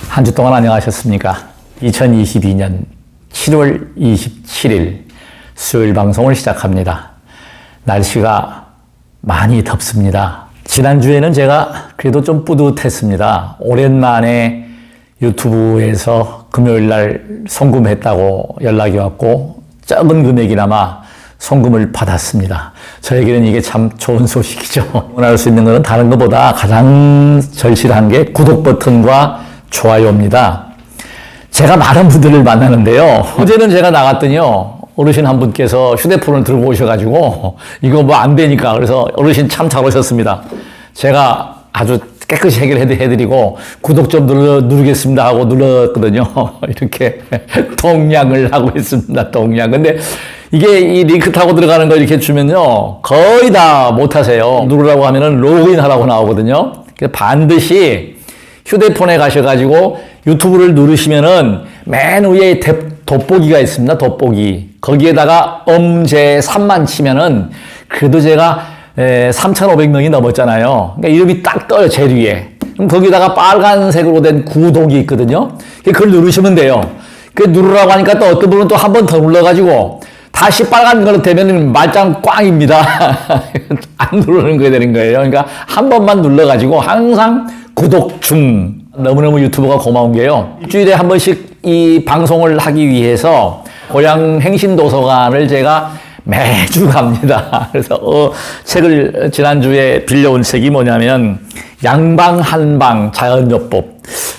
한 주 동안 안녕하셨습니까? 2022년 7월 27일 수요일 방송을 시작합니다. 날씨가 많이 덥습니다. 지난주에는 제가 그래도 좀 뿌듯했습니다. 오랜만에 유튜브에서 금요일날 송금했다고 연락이 왔고 적은 금액이나마 송금을 받았습니다. 저에게는 이게 참 좋은 소식이죠. 원할 수 있는 것은 다른 것보다 가장 절실한 게 구독 버튼과 좋아요입니다. 제가 많은 분들을 만나는데요. 어제는 제가 나갔더니요. 어르신 한 분께서 휴대폰을 들고 오셔가지고 이거 뭐 안 되니까 그래서 어르신 참 잘 오셨습니다. 제가 아주 깨끗이 해드리고 구독 좀 누르겠습니다 하고 눌렀거든요. 이렇게 동양을 하고 있습니다. 동양. 근데 이게 이 링크 타고 들어가는 거 이렇게 주면요. 거의 다 못하세요. 누르라고 하면은 로그인 하라고 나오거든요. 그래서 반드시 휴대폰에 가셔가지고 유튜브를 누르시면은 맨 위에 돋보기가 있습니다. 돋보기. 거기에다가 엄제3만 치면은 그래도 제가 3,500명이 넘었잖아요. 그러니까 이름이 딱 떠요, 제일 위에. 그럼 거기다가 빨간색으로 된 구독이 있거든요. 그걸 누르시면 돼요. 그 누르라고 하니까 또 어떤 분은 또 한 번 더 눌러가지고 다시 빨간 걸로 되면 말짱 꽝입니다. 안 누르는 거야 되는 거예요. 그러니까 한 번만 눌러가지고 항상 구독 중. 너무너무 유튜브가 고마운 게요. 일주일에 한 번씩 이 방송을 하기 위해서 고향 행신도서관을 제가 매주 갑니다. 그래서 책을 지난주에 빌려온 책이 뭐냐면 양방한방 자연요법.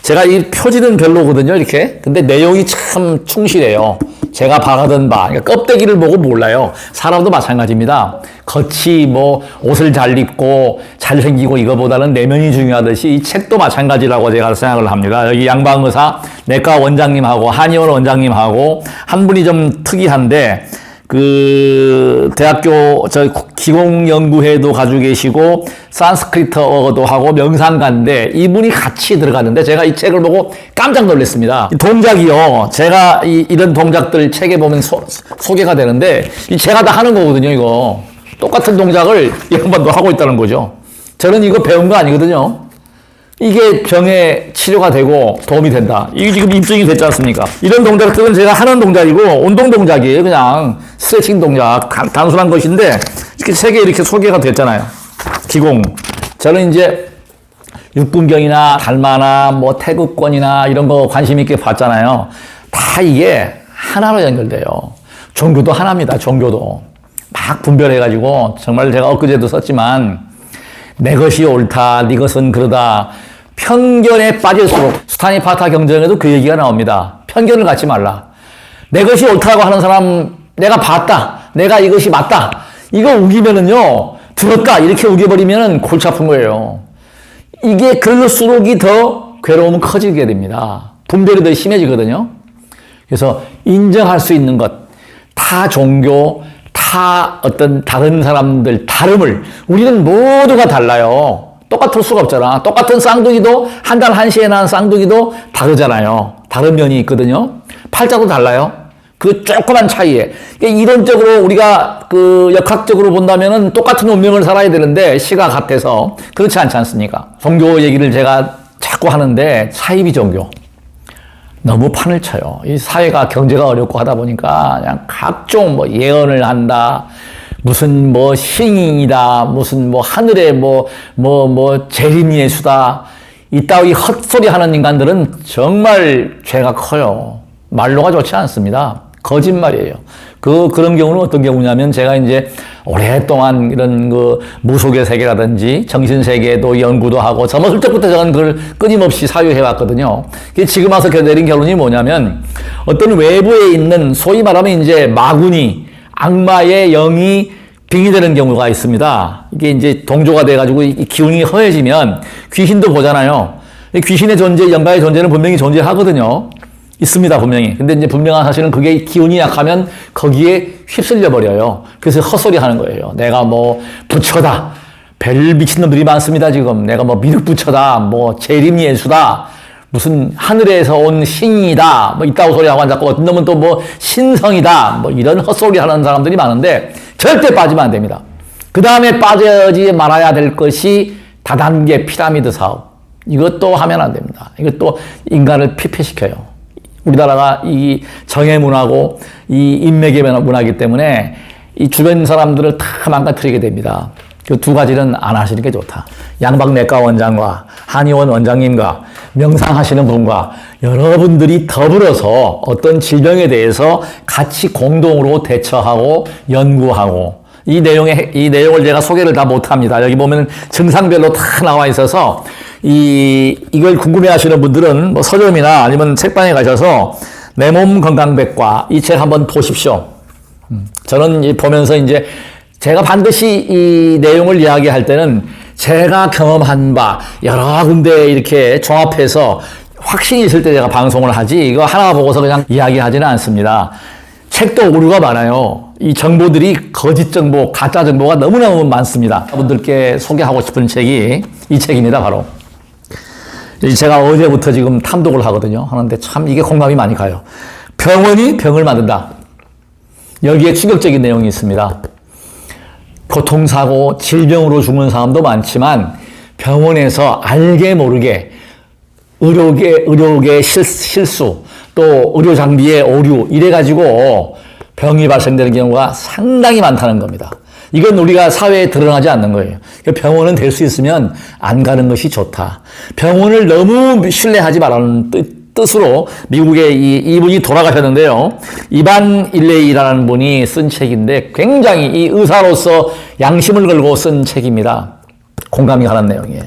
제가 이 표지는 별로거든요, 이렇게. 근데 내용이 참 충실해요. 제가 바라던 바, 그러니까 껍데기를 보고 몰라요. 사람도 마찬가지입니다. 겉이 뭐 옷을 잘 입고 잘생기고 이거보다는 내면이 중요하듯이 이 책도 마찬가지라고 제가 생각을 합니다. 여기 양방의사 내과 원장님하고 한의원 원장님하고 한 분이 좀 특이한데 그 대학교 기공연구회도 가지고 계시고 산스크리트어도 하고 명상가인데 이분이 같이 들어갔는데 제가 이 책을 보고 깜짝 놀랐습니다. 이 동작이요. 제가 이런 동작들 책에 보면 소개가 되는데 이 제가 다 하는 거거든요. 이거 똑같은 동작을 이런 번도 하고 있다는 거죠. 저는 이거 배운 거 아니거든요. 이게 병에 치료가 되고 도움이 된다. 이게 지금 입증이 됐지 않습니까? 이런 동작들은 제가 하는 동작이고 운동 동작이에요. 그냥 스트레칭 동작. 단순한 것인데 이렇게 세 개 이렇게 소개가 됐잖아요. 기공. 저는 이제 육군경이나 달마나 뭐 태극권이나 이런 거 관심 있게 봤잖아요. 다 이게 하나로 연결돼요. 종교도 하나입니다. 종교도. 막 분별해가지고 정말 제가 엊그제도 썼지만 내 것이 옳다, 네 것은 그러다. 편견에 빠질수록 스타니파타 경전에도 그 얘기가 나옵니다. 편견을 갖지 말라. 내 것이 옳다고 하는 사람 내가 봤다. 내가 이것이 맞다. 이거 우기면은요. 들었다. 이렇게 우겨버리면은 골치 아픈 거예요. 이게 그럴수록이 더 괴로움은 커지게 됩니다. 분별이 더 심해지거든요. 그래서 인정할 수 있는 것, 타 종교, 타 어떤 다른 사람들 다름을 우리는 모두가 달라요. 똑같을 수가 없잖아. 똑같은 쌍둥이도 한 달 1시에 낳은 쌍둥이도 다르잖아요. 다른 면이 있거든요. 팔자도 달라요. 그 조그만 차이에. 이론적으로 우리가 그 역학적으로 본다면은 똑같은 운명을 살아야 되는데 시가 같아서 그렇지 않지 않습니까? 종교 얘기를 제가 자꾸 하는데 사이비 종교. 너무 판을 쳐요. 이 사회가 경제가 어렵고 하다 보니까 그냥 각종 뭐 예언을 한다. 무슨 뭐 신이다. 무슨 뭐 하늘에 뭐 재림예수다. 이따위 헛소리 하는 인간들은 정말 죄가 커요. 말로가 좋지 않습니다. 거짓말이에요. 그런 경우는 어떤 경우냐면 제가 이제 오랫동안 이런 그 무속의 세계라든지 정신세계도 연구도 하고 정말 훌쩍부터 저는 그걸 끊임없이 사유해왔거든요. 지금 와서 내린 결론이 뭐냐면 어떤 외부에 있는 소위 말하면 이제 마구니, 악마의 영이 빙의되는 경우가 있습니다. 이게 이제 동조가 돼가지고 이 기운이 허해지면 귀신도 보잖아요. 귀신의 존재, 영가의 존재는 분명히 존재하거든요. 있습니다, 분명히. 근데 이제 분명한 사실은 그게 기운이 약하면 거기에 휩쓸려 버려요. 그래서 헛소리 하는 거예요. 내가 뭐 부처다. 별 미친놈들이 많습니다, 지금. 내가 뭐 미륵부처다. 뭐 재림예수다. 무슨 하늘에서 온 신이다. 뭐 이따고 소리하고 앉았고 어떤 놈은 또 뭐 신성이다. 뭐 이런 헛소리 하는 사람들이 많은데 절대 빠지면 안 됩니다. 그 다음에 빠지지 말아야 될 것이 다단계 피라미드 사업. 이것도 하면 안 됩니다. 이것도 인간을 피폐시켜요. 우리나라가 이 정의 문화고 이 인맥의 문화이기 때문에 이 주변 사람들을 다 망가뜨리게 됩니다. 그 두 가지는 안 하시는 게 좋다. 양박내과 원장과 한의원 원장님과 명상하시는 분과 여러분들이 더불어서 어떤 질병에 대해서 같이 공동으로 대처하고 연구하고 이 내용을 제가 소개를 다 못합니다. 여기 보면 증상별로 다 나와 있어서 이걸 궁금해 하시는 분들은 뭐 서점이나 아니면 책방에 가셔서 내 몸 건강백과 이 책 한번 보십시오. 저는 보면서 이제 제가 반드시 이 내용을 이야기할 때는 제가 경험한 바 여러 군데 이렇게 종합해서 확신이 있을 때 제가 방송을 하지 이거 하나 보고서 그냥 이야기하지는 않습니다. 책도 오류가 많아요. 이 정보들이 거짓 정보, 가짜 정보가 너무너무 많습니다. 여러분들께 소개하고 싶은 책이 이 책입니다, 바로. 제가 어제부터 지금 탐독을 하거든요. 하는데 참 이게 공감이 많이 가요. 병원이 병을 만든다. 여기에 충격적인 내용이 있습니다. 교통사고, 질병으로 죽는 사람도 많지만 병원에서 알게 모르게 의료계 실수, 또 의료 장비의 오류 이래가지고 병이 발생되는 경우가 상당히 많다는 겁니다. 이건 우리가 사회에 드러나지 않는 거예요. 병원은 될 수 있으면 안 가는 것이 좋다. 병원을 너무 신뢰하지 말라는 뜻으로 미국의 이분이 돌아가셨는데요. 이반 일레이라는 분이 쓴 책인데 굉장히 이 의사로서 양심을 걸고 쓴 책입니다. 공감이 가는 내용이에요.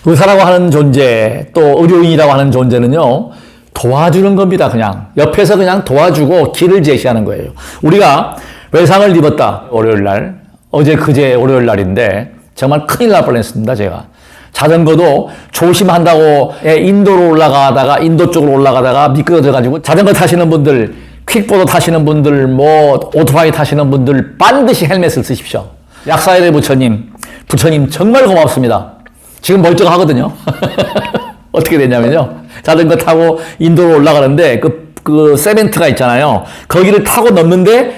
의사라고 하는 존재, 또 의료인이라고 하는 존재는요, 도와주는 겁니다, 그냥. 옆에서 그냥 도와주고 길을 제시하는 거예요. 우리가 외상을 입었다, 월요일 날. 어제 그제 월요일 날인데, 정말 큰일 날 뻔했습니다, 제가. 자전거도 조심한다고 인도로 올라가다가, 인도 쪽으로 올라가다가 미끄러져가지고, 자전거 타시는 분들, 퀵보드 타시는 분들, 오토바이 타시는 분들, 반드시 헬멧을 쓰십시오. 약사의 부처님 정말 고맙습니다. 지금 멀쩡하거든요. 어떻게 됐냐면요. 자전거 타고 인도로 올라가는데 그 세멘트가 있잖아요. 거기를 타고 넘는데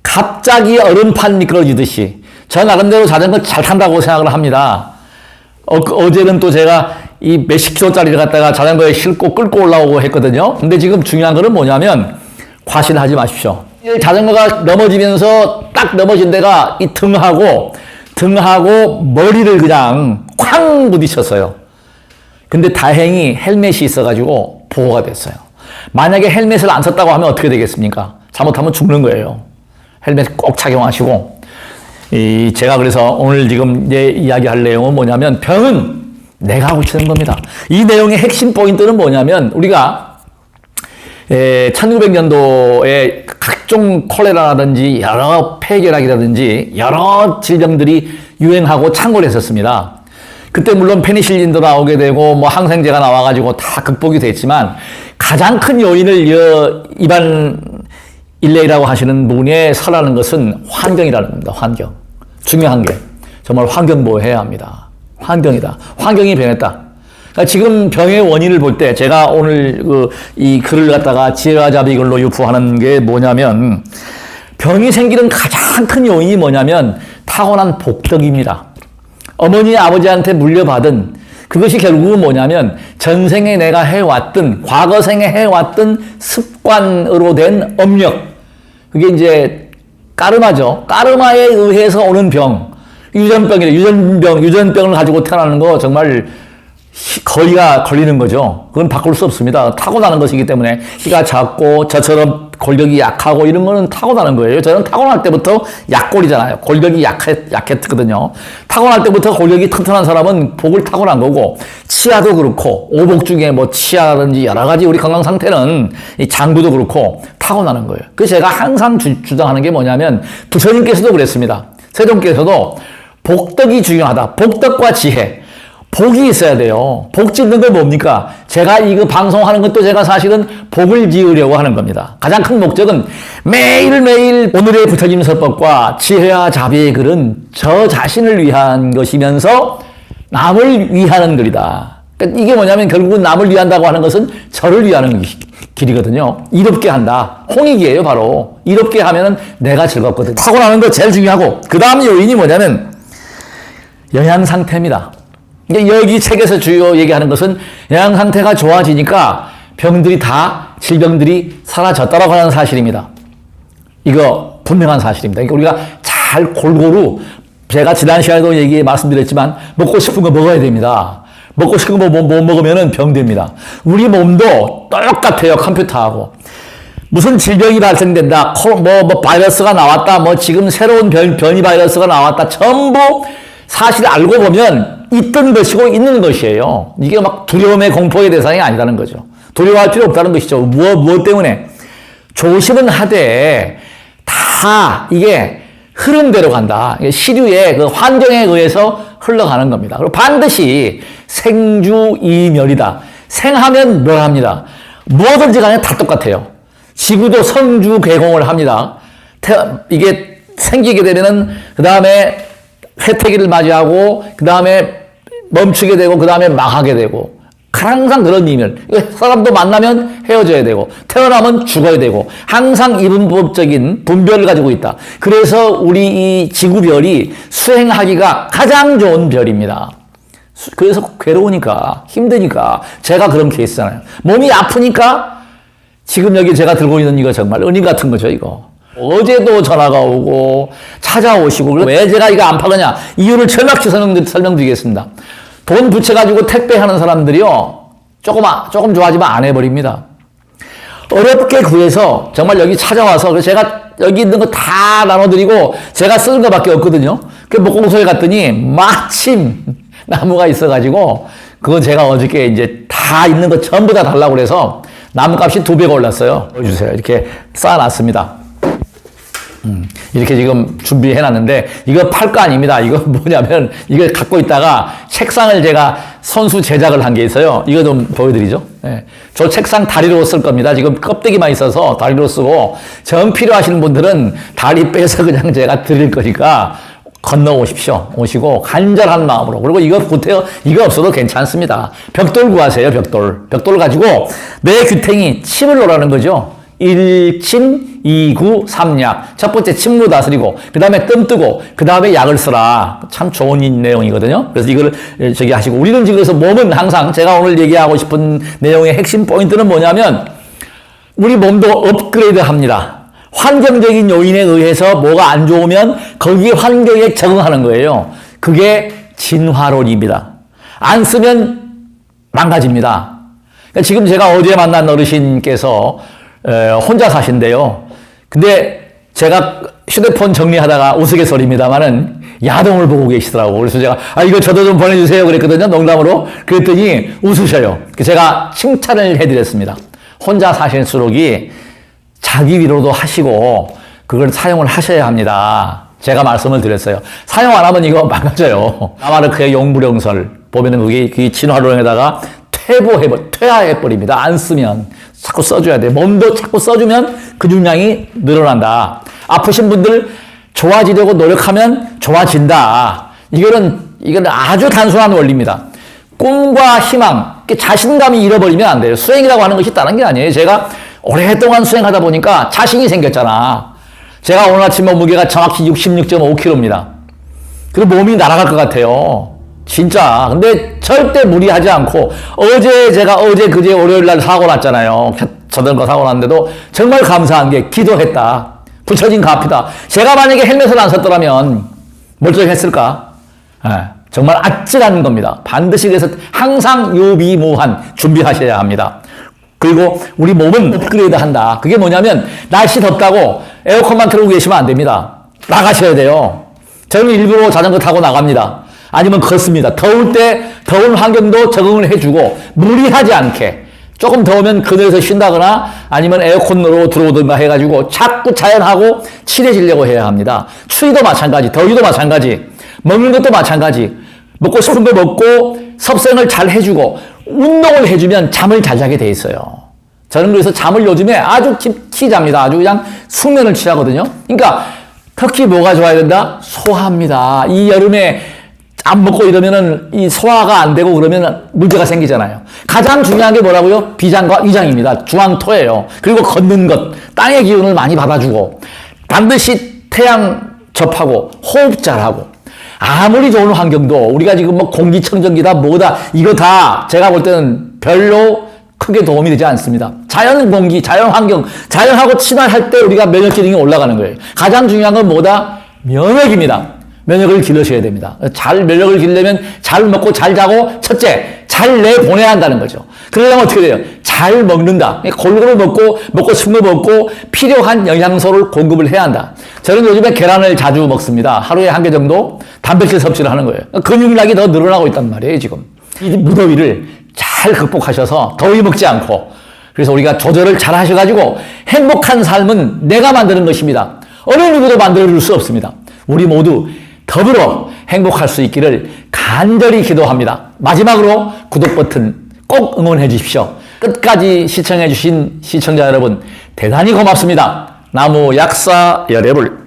갑자기 얼음판 미끄러지듯이 저 나름대로 자전거 잘 탄다고 생각을 합니다. 어제는 또 제가 이 몇십 킬로짜리를 갖다가 자전거에 싣고 끌고 올라오고 했거든요. 근데 지금 중요한 거는 뭐냐면 과신하지 마십시오. 자전거가 넘어지면서 딱 넘어진 데가 이 등하고 머리를 그냥 쾅 부딪혔어요. 근데 다행히 헬멧이 있어가지고 보호가 됐어요. 만약에 헬멧을 안 썼다고 하면 어떻게 되겠습니까? 잘못하면 죽는 거예요. 헬멧 꼭 착용하시고. 제가 그래서 오늘 지금 이야기할 내용은 뭐냐면 병은 내가 고치는 겁니다. 이 내용의 핵심 포인트는 뭐냐면 우리가 1900년도에 각종 콜레라라든지 여러 폐결핵이라든지 여러 질병들이 유행하고 창궐 했었습니다. 그때 물론 페니실린도 나오게 되고 뭐 항생제가 나와가지고 다 극복이 됐지만 가장 큰 요인을 이반 일레이라고 하시는 분이 설하는 것은 환경이라는 겁니다. 환경. 중요한 게 정말 환경 보호해야 합니다. 환경이다. 환경이 변했다. 그러니까 지금 병의 원인을 볼 때 제가 오늘 이 글을 갖다가 지혜와자비 글로 유포하는 게 뭐냐면 병이 생기는 가장 큰 요인이 뭐냐면 타고난 복덕입니다. 어머니 아버지한테 물려받은 그것이 결국은 뭐냐면 전생에 내가 해왔던 과거생에 해왔던 습관으로 된 업력 그게 이제 까르마죠. 까르마에 의해서 오는 병 유전병이래. 유전병을 가지고 태어나는 거 정말 거리가 걸리는 거죠. 그건 바꿀 수 없습니다. 타고나는 것이기 때문에 키가 작고 저처럼 골격이 약하고 이런 거는 타고나는 거예요. 저는 타고날 때부터 약골이잖아요. 골격이 약했거든요. 타고날 때부터 골격이 튼튼한 사람은 복을 타고난 거고 치아도 그렇고 오복 중에 뭐 치아라든지 여러 가지 우리 건강 상태는 이 장부도 그렇고 타고나는 거예요. 그래서 제가 항상 주장하는 게 뭐냐면 부처님께서도 그랬습니다. 세종께서도 복덕이 중요하다. 복덕과 지혜. 복이 있어야 돼요. 복 짓는 건 뭡니까? 제가 이거 방송하는 것도 제가 사실은 복을 지으려고 하는 겁니다. 가장 큰 목적은 매일매일 오늘의 부처님 서법과 지혜와 자비의 글은 저 자신을 위한 것이면서 남을 위하는 글이다. 그러니까 이게 뭐냐면 결국은 남을 위한다고 하는 것은 저를 위하는 길이거든요. 이롭게 한다. 홍익이에요, 바로. 이롭게 하면은 내가 즐겁거든요. 타고나는 거 제일 중요하고 그 다음 요인이 뭐냐면 영양 상태입니다. 여기 책에서 주요 얘기하는 것은 영양 상태가 좋아지니까 병들이 다, 질병들이 사라졌다라고 하는 사실입니다. 이거 분명한 사실입니다. 그러니까 우리가 잘 골고루, 제가 지난 시간에도 말씀드렸지만 먹고 싶은 거 먹어야 됩니다. 먹고 싶은 거 못 먹으면 병됩니다. 우리 몸도 똑같아요. 컴퓨터하고. 무슨 질병이 발생된다. 바이러스가 나왔다. 지금 새로운 변이 바이러스가 나왔다. 전부 사실 알고 보면 있던 것이고 있는 것이에요. 이게 막 두려움의 공포의 대상이 아니라는 거죠. 두려워할 필요 없다는 것이죠. 무엇 때문에? 조심은 하되 다 이게 흐름대로 간다. 시류의 그 환경에 의해서 흘러가는 겁니다. 그리고 반드시 생주이멸이다. 생하면 멸합니다. 무엇든지 간에 다 똑같아요. 지구도 성주개공을 합니다. 이게 생기게 되면은 그 다음에 회태기를 맞이하고 그 다음에 멈추게 되고 그 다음에 망하게 되고 항상 그런 이멸. 사람도 만나면 헤어져야 되고 태어나면 죽어야 되고 항상 이분법적인 분별을 가지고 있다. 그래서 우리 이 지구별이 수행하기가 가장 좋은 별입니다. 그래서 괴로우니까 힘드니까 제가 그런 케이스잖아요. 몸이 아프니까 지금 여기 제가 들고 있는 이거 정말 은인 같은 거죠, 이거. 어제도 전화가 오고 찾아오시고 왜 제가 이거 안 파느냐 이유를 철학시 설명드리겠습니다. 돈 부채가지고 택배하는 사람들이요 조금 좋아하지만 안 해버립니다. 어렵게 구해서 정말 여기 찾아와서 제가 여기 있는 거 다 나눠드리고 제가 쓰는 거밖에 없거든요. 그 목공소에 갔더니 마침 나무가 있어가지고 그건 제가 어저께 이제 다 있는 거 전부 다 달라고 그래서 나무값이 2배가 올랐어요. 보여주세요. 이렇게 쌓아놨습니다. 이렇게 지금 준비해놨는데 이거 팔 거 아닙니다. 이거 뭐냐면 이걸 갖고 있다가 책상을 제가 선수 제작을 한 게 있어요. 이거 좀 보여드리죠. 네. 저 책상 다리로 쓸 겁니다. 지금 껍데기만 있어서 다리로 쓰고 정 필요하시는 분들은 다리 빼서 그냥 제가 드릴 거니까 건너오십시오. 오시고 간절한 마음으로. 그리고 이거 보태요. 이거 없어도 괜찮습니다. 벽돌 구하세요. 벽돌 가지고 내 귀탱이 침을 놓으라는 거죠. 1침, 2구, 3약. 첫 번째 침으로 다스리고, 그 다음에 뜸 뜨고, 그 다음에 약을 쓰라. 참 좋은 내용이거든요. 그래서 이걸 하시고. 우리는 지금 그래서 몸은 항상 제가 오늘 얘기하고 싶은 내용의 핵심 포인트는 뭐냐면, 우리 몸도 업그레이드 합니다. 환경적인 요인에 의해서 뭐가 안 좋으면 거기에 환경에 적응하는 거예요. 그게 진화론입니다. 안 쓰면 망가집니다. 그러니까 지금 제가 어제 만난 어르신께서 혼자 사신대요. 근데 제가 휴대폰 정리하다가 우스갯소리입니다만은 야동을 보고 계시더라고. 그래서 제가 이거 저도 좀 보내주세요 그랬거든요. 농담으로. 그랬더니 웃으셔요. 제가 칭찬을 해드렸습니다. 혼자 사시는 수록이 자기 위로도 하시고 그걸 사용을 하셔야 합니다. 제가 말씀을 드렸어요. 사용 안 하면 이거 망가져요. 라마르크의 용불용설 보면은 그게 진화론에다가 퇴화해버립니다. 안 쓰면. 자꾸 써줘야 돼. 몸도 자꾸 써주면 근육량이 늘어난다. 아프신 분들 좋아지려고 노력하면 좋아진다. 이거는 아주 단순한 원리입니다. 꿈과 희망, 자신감이 잃어버리면 안 돼요. 수행이라고 하는 것이 다른 게 아니에요. 제가 오랫동안 수행하다 보니까 자신이 생겼잖아. 제가 오늘 아침 몸무게가 정확히 66.5kg입니다. 그리고 몸이 날아갈 것 같아요. 진짜. 근데 절대 무리하지 않고, 그제 월요일 날 사고 났잖아요. 자전거 사고 났는데도 정말 감사한 게 기도했다. 붙여진 가피다. 제가 만약에 헬멧을 안 썼더라면 멀쩡했을까? 정말 아찔한 겁니다. 반드시 그래서 항상 유비무한 준비하셔야 합니다. 그리고 우리 몸은 업그레이드 한다. 그게 뭐냐면 날씨 덥다고 에어컨만 틀고 계시면 안 됩니다. 나가셔야 돼요. 저는 일부러 자전거 타고 나갑니다. 아니면 걷습니다. 더울 때 더운 환경도 적응을 해주고 무리하지 않게 조금 더우면 그늘에서 쉰다거나 아니면 에어컨으로 들어오든가 해가지고 자꾸 자연하고 친해지려고 해야 합니다. 추위도 마찬가지, 더위도 마찬가지, 먹는 것도 마찬가지. 먹고 싶은 거 먹고 섭생을 잘 해주고 운동을 해주면 잠을 잘 자게 돼 있어요. 저는 그래서 잠을 요즘에 아주 깊이 잡니다. 아주 그냥 숙면을 취하거든요. 그러니까 특히 뭐가 좋아야 된다? 소화입니다. 이 여름에 안 먹고 이러면은 이 소화가 안 되고 그러면 문제가 생기잖아요. 가장 중요한 게 뭐라고요? 비장과 위장입니다. 중앙토예요. 그리고 걷는 것, 땅의 기운을 많이 받아주고 반드시 태양 접하고 호흡 잘하고 아무리 좋은 환경도 우리가 지금 뭐 공기청정기다 뭐다 이거 다 제가 볼 때는 별로 크게 도움이 되지 않습니다. 자연 공기, 자연 환경, 자연하고 친화할 때 우리가 면역 기능이 올라가는 거예요. 가장 중요한 건 뭐다? 면역입니다. 면역을 기르셔야 됩니다. 잘 면역을 기르려면 잘 먹고 잘 자고 첫째, 잘 내보내야 한다는 거죠. 그러려면 어떻게 돼요? 잘 먹는다. 골고루 먹고 싶은 거 먹고 필요한 영양소를 공급을 해야 한다. 저는 요즘에 계란을 자주 먹습니다. 하루에 한 개 정도 단백질 섭취를 하는 거예요. 근육량이 더 늘어나고 있단 말이에요, 지금. 이 무더위를 잘 극복하셔서 더위 먹지 않고 그래서 우리가 조절을 잘 하셔가지고 행복한 삶은 내가 만드는 것입니다. 어느 누구도 만들어줄 수 없습니다. 우리 모두 더불어 행복할 수 있기를 간절히 기도합니다. 마지막으로 구독 버튼 꼭 응원해 주십시오. 끝까지 시청해 주신 시청자 여러분 대단히 고맙습니다. 나무 약사 여러분.